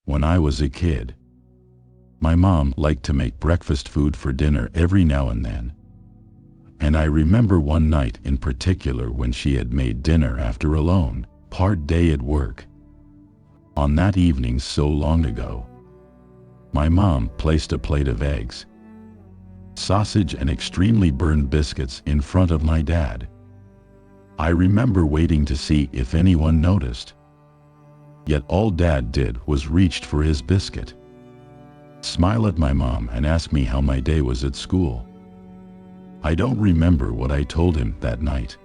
When I was a kid, my mom liked to make breakfast food for dinner every now and then. And I remember one night in particular when she had made dinner after a long, hard day at work. On that evening so long ago, my mom placed a plate of eggs, sausage and extremely burned biscuits in front of my dad. I remember waiting to see if anyone noticed. Yet all Dad did was reached for his biscuit, smile at my mom and ask me how my day was at school. I don't remember what I told him that night,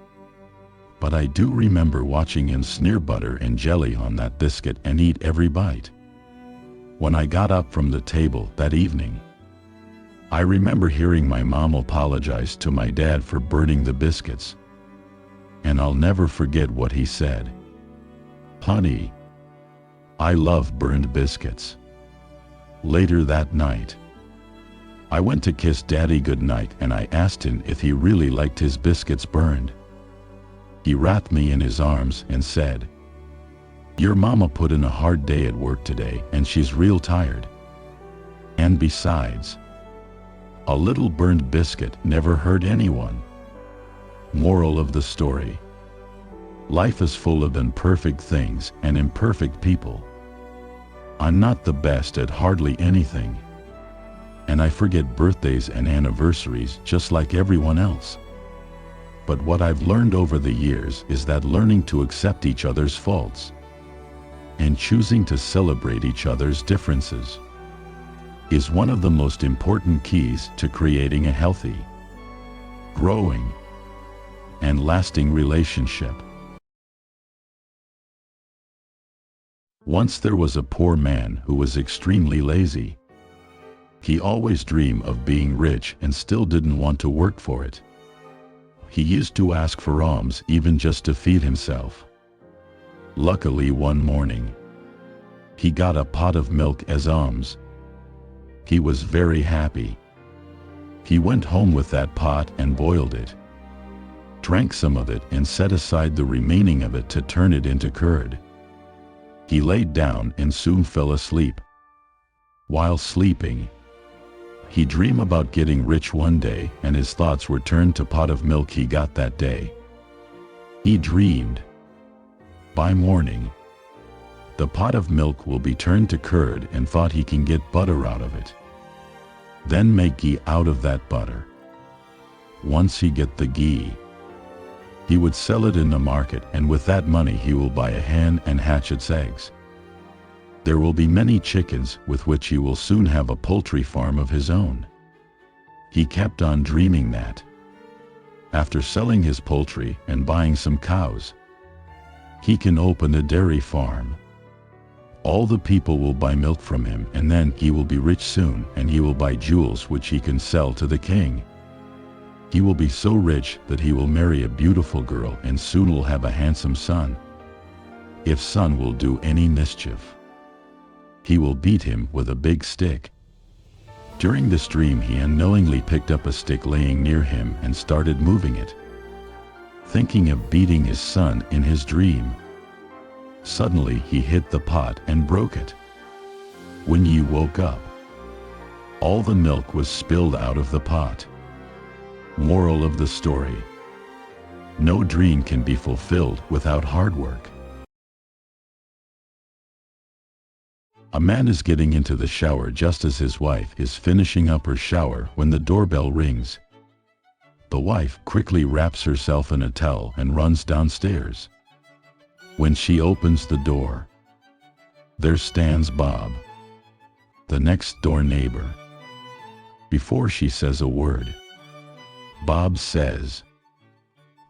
but I do remember watching him smear butter and jelly on that biscuit and eat every bite. When I got up from the table that evening, I remember hearing my mom apologize to my dad for burning the biscuits, and I'll never forget what he said. "Honey, I love burned biscuits." Later that night, I went to kiss Daddy goodnight and I asked him if he really liked his biscuits burned. He wrapped me in his arms and said, "Your mama put in a hard day at work today and she's real tired. And besides, a little burned biscuit never hurt anyone." Moral of the story: life is full of imperfect things and imperfect people. I'm not the best at hardly anything, and I forget birthdays and anniversaries just like everyone else. But what I've learned over the years is that learning to accept each other's faults and choosing to celebrate each other's differences is one of the most important keys to creating a healthy, growing, and lasting relationship. Once there was a poor man who was extremely lazy. He always dreamed of being rich and still didn't want to work for it. He used to ask for alms even just to feed himself. Luckily one morning, he got a pot of milk as alms. He was very happy. He went home with that pot and boiled it, drank some of it and set aside the remaining of it to turn it into curd. He laid down and soon fell asleep. While sleeping, he dreamed about getting rich one day and his thoughts were turned to pot of milk he got that day. He dreamed, by morning, the pot of milk will be turned to curd and thought he can get butter out of it. Then make ghee out of that butter. Once he get the ghee, he would sell it in the market and with that money he will buy a hen and hatch its eggs. There will be many chickens with which he will soon have a poultry farm of his own. He kept on dreaming that, after selling his poultry and buying some cows, he can open a dairy farm. All the people will buy milk from him and then he will be rich soon and he will buy jewels which he can sell to the king. He will be so rich that he will marry a beautiful girl and soon will have a handsome son. If son will do any mischief, he will beat him with a big stick. During this dream he unknowingly picked up a stick laying near him and started moving it, thinking of beating his son in his dream. Suddenly he hit the pot and broke it. When he woke up, all the milk was spilled out of the pot. Moral of the story: no dream can be fulfilled without hard work. A man is getting into the shower just as his wife is finishing up her shower when the doorbell rings. The wife quickly wraps herself in a towel and runs downstairs. When she opens the door, there stands Bob, the next door neighbor. Before she says a word, Bob says,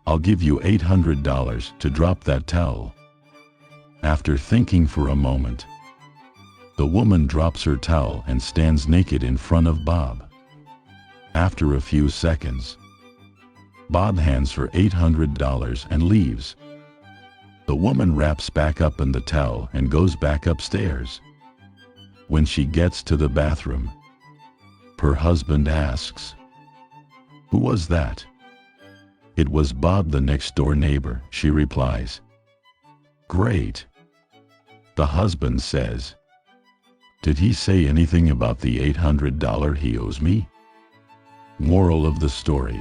"I'll give you $800 to drop that towel." After thinking for a moment, the woman drops her towel and stands naked in front of Bob. After a few seconds, Bob hands her $800 and leaves. The woman wraps back up in the towel and goes back upstairs. When she gets to the bathroom, her husband asks, "Who was that?" "It was Bob, the next door neighbor," she replies. "Great," the husband says. Did he say anything about the $800 he owes me? Moral of the story.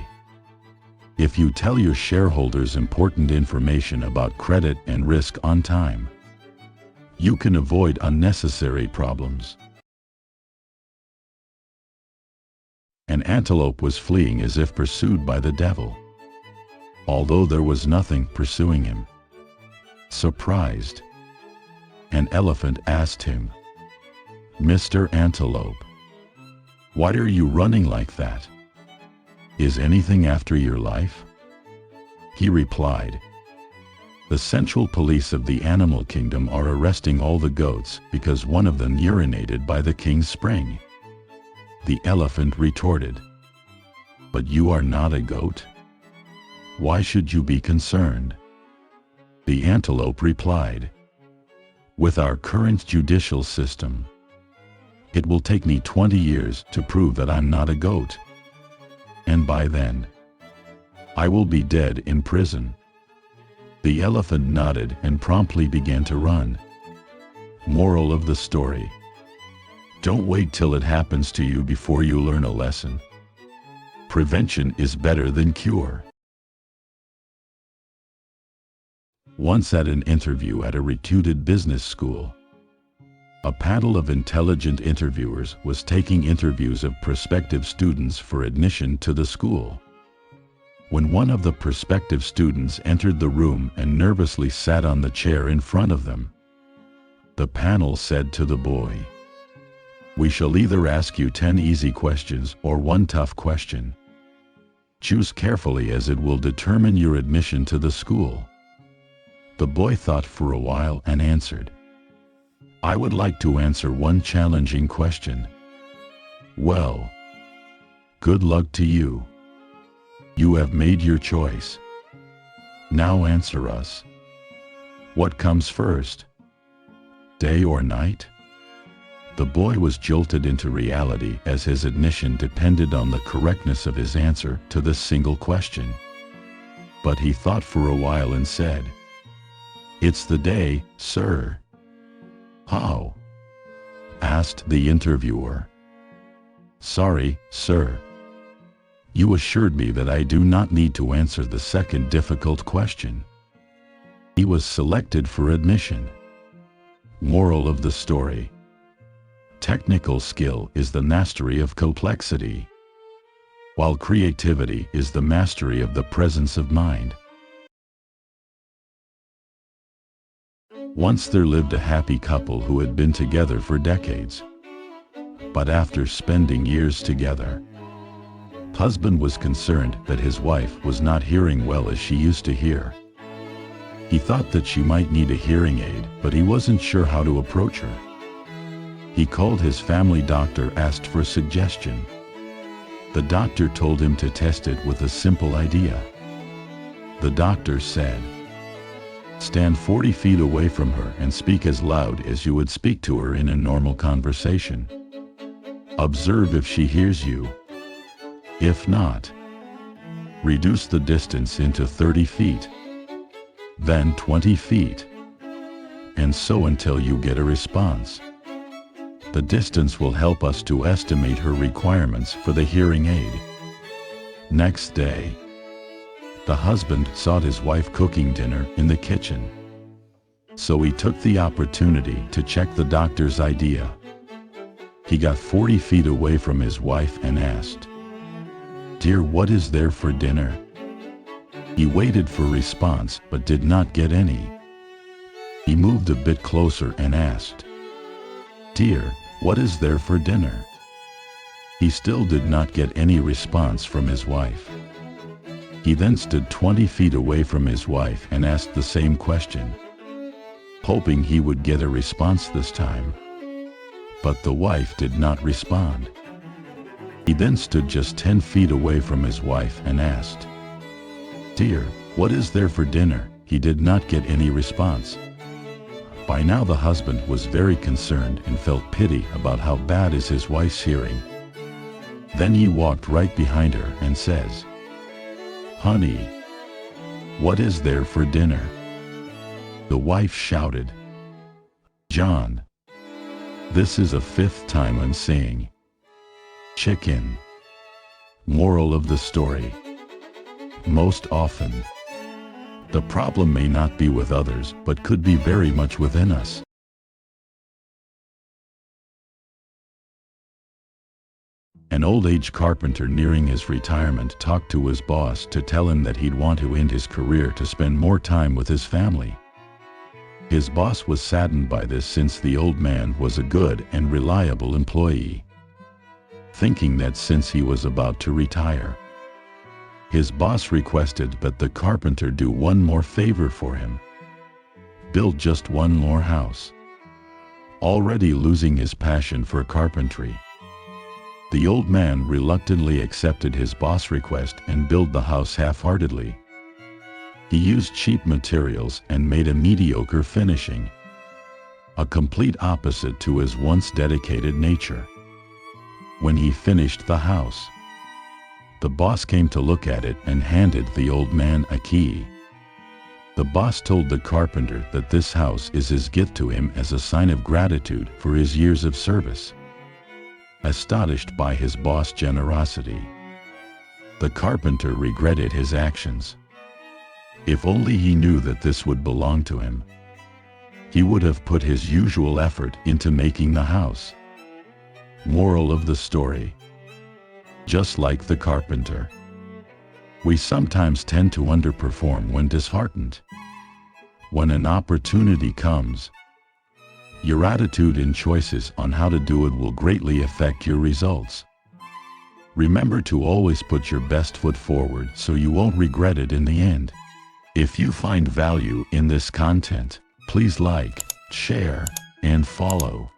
If you tell your shareholders important information about credit and risk on time, you can avoid unnecessary problems. An antelope was fleeing as if pursued by the devil, although there was nothing pursuing him. Surprised, an elephant asked him, "Mr. Antelope, why are you running like that? Is anything after your life?" He replied, "The central police of the animal kingdom are arresting all the goats because one of them urinated by the king's spring." The elephant retorted, "But you are not a goat. Why should you be concerned?" The antelope replied, "With our current judicial system, it will take me 20 years to prove that I'm not a goat. And by then, I will be dead in prison." The elephant nodded and promptly began to run. Moral of the story. Don't wait till it happens to you before you learn a lesson. Prevention is better than cure. Once at an interview at a reputed business school, a panel of intelligent interviewers was taking interviews of prospective students for admission to the school. When one of the prospective students entered the room and nervously sat on the chair in front of them, the panel said to the boy, "We shall either ask you 10 easy questions or one tough question. Choose carefully as it will determine your admission to the school." The boy thought for a while and answered, "I would like to answer one challenging question." "Well, good luck to you. You have made your choice. Now answer us. What comes first, day or night?" The boy was jolted into reality as his admission depended on the correctness of his answer to this single question. But he thought for a while and said, "It's the day, sir." "How?" asked the interviewer. "Sorry, sir. You assured me that I do not need to answer the second difficult question." He was selected for admission. Moral of the story. Technical skill is the mastery of complexity, while creativity is the mastery of the presence of mind. Once there lived a happy couple who had been together for decades. But after spending years together, husband was concerned that his wife was not hearing well as she used to hear. He thought that she might need a hearing aid, but he wasn't sure how to approach her. He called his family doctor, asked for a suggestion. The doctor told him to test it with a simple idea. The doctor said, "Stand 40 feet away from her and speak as loud as you would speak to her in a normal conversation. Observe if she hears you. If not, reduce the distance into 30 feet, then 20 feet, and so until you get a response. The distance will help us to estimate her requirements for the hearing aid." Next day, the husband saw his wife cooking dinner in the kitchen. So he took the opportunity to check the doctor's idea. He got 40 feet away from his wife and asked, "Dear, what is there for dinner?" He waited for a response but did not get any. He moved a bit closer and asked, "Dear, what is there for dinner?" He still did not get any response from his wife. He then stood 20 feet away from his wife and asked the same question, hoping he would get a response this time. But the wife did not respond. He then stood just 10 feet away from his wife and asked, "Dear, what is there for dinner?" He did not get any response. By now the husband was very concerned and felt pity about how bad is his wife's hearing. Then he walked right behind her and says, "Honey, what is there for dinner?" The wife shouted, "John, This is a fifth time I'm saying chicken. Moral of the story. Most often, the problem may not be with others, but could be very much within us. An old-age carpenter nearing his retirement talked to his boss to tell him that he'd want to end his career to spend more time with his family. His boss was saddened by this since the old man was a good and reliable employee. Thinking that since he was about to retire, his boss requested that the carpenter do one more favor for him. Build just one more house. Already losing his passion for carpentry, the old man reluctantly accepted his boss' request and built the house half-heartedly. He used cheap materials and made a mediocre finishing, a complete opposite to his once dedicated nature. When he finished the house, the boss came to look at it and handed the old man a key. The boss told the carpenter that this house is his gift to him as a sign of gratitude for his years of service. Astonished by his boss' generosity, the carpenter regretted his actions. If only he knew that this would belong to him, he would have put his usual effort into making the house. Moral of the story. Just like the carpenter, we sometimes tend to underperform when disheartened. When an opportunity comes, your attitude and choices on how to do it will greatly affect your results. Remember to always put your best foot forward so you won't regret it in the end. If you find value in this content, please like, share, and follow.